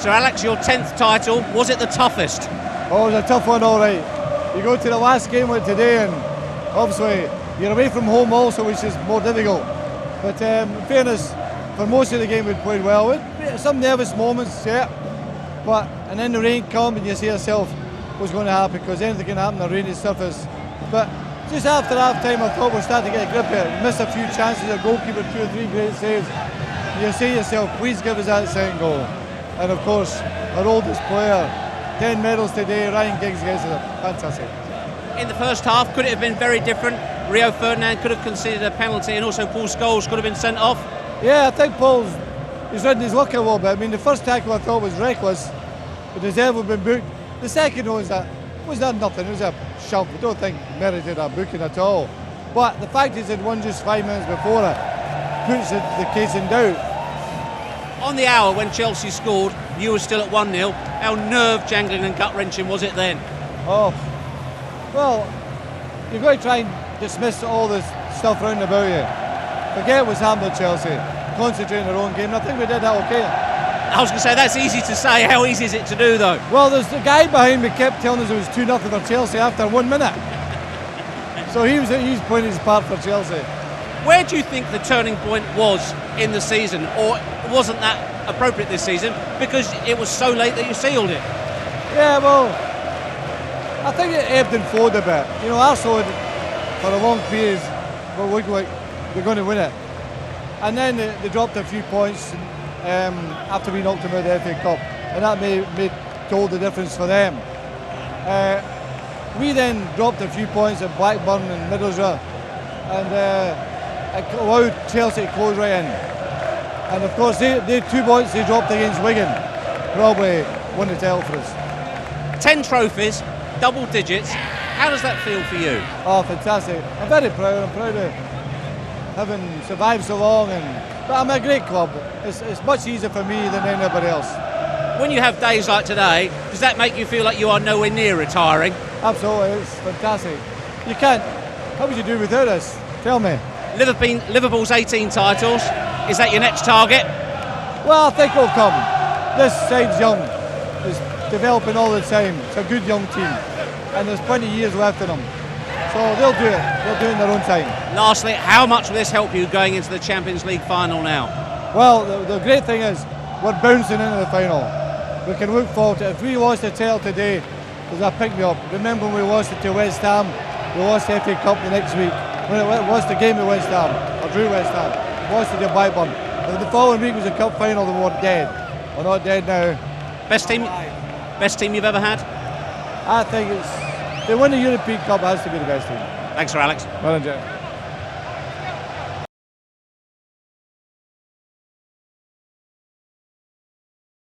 So Alex, your 10th title, was it the toughest? Oh, it was a tough one, all right. You go to the last game like today, and obviously you're away from home also, which is more difficult. But in fairness, for most of the game we played well. We had some nervous moments, yeah. And then the rain come and you see yourself what's going to happen, because anything can happen on a rainy surface. But just after half time I thought we started to get a grip here. We missed a few chances, a goalkeeper, 2 or 3 great saves. You say to yourself, please give us that second goal. And of course, our oldest player, 10 medals today, Ryan Giggs gets it. Fantastic. In the first half, could it have been very different? Rio Ferdinand could have conceded a penalty, and also Paul Scholes could have been sent off. Yeah, I think he's ridden his luck a little bit. I mean, the first tackle I thought was reckless, but deserved to have been booked. The second one was that nothing. It was a shove. I don't think he merited a booking at all. But the fact is he'd won just 5 minutes before it puts the case in doubt. On the hour when Chelsea scored, you were still at 1-0. How nerve-jangling and gut-wrenching was it then? Oh, well, you've got to try and dismiss all this stuff round about you. Forget what's happened at Chelsea. Concentrate on their own game. And I think we did that okay. I was going to say, that's easy to say. How easy is it to do, though? Well, there's the guy behind me kept telling us it was 2-0 for Chelsea after 1 minute. So he's playing his part for Chelsea. Where do you think the turning point was in the season? Or wasn't that appropriate this season because it was so late that you sealed it? Yeah, well, I think it ebbed and flowed a bit. You know, Arsenal for a long period were looking like they're going to win it. And then they dropped a few points after we knocked them out of the FA Cup. And that made told the difference for them. We then dropped a few points at Blackburn and Middlesbrough. And it allowed Chelsea to close right in. And of course, they 2 points they dropped against Wigan probably won the title for us. 10 trophies, double digits. How does that feel for you? Oh, fantastic. I'm very proud. I'm proud of having survived so long. But I'm a great club. It's much easier for me than anybody else. When you have days like today, does that make you feel like you are nowhere near retiring? Absolutely, it's fantastic. You can't. How would you do without us? Tell me. Liverpool's 18 titles. Is that your next target? Well, I think it'll come. This side's young. It's developing all the time. It's a good young team. And there's plenty of years left in them. So they'll do it. They'll do it in their own time. Lastly, how much will this help you going into the Champions League final now? Well, the great thing is we're bouncing into the final. We can look forward to it. If we lost the title today, there's a pick-me-up. Remember when we lost it to West Ham? We lost the FA Cup the next week. When it lost the game at West Ham, or drew West Ham, lost it to Blackburn. And the following week was a cup final, they were dead. We're not dead now. Best team you've ever had? I think it's, to win the European Cup has to be the best team. Thanks, Sir Alex. Well done, Jack.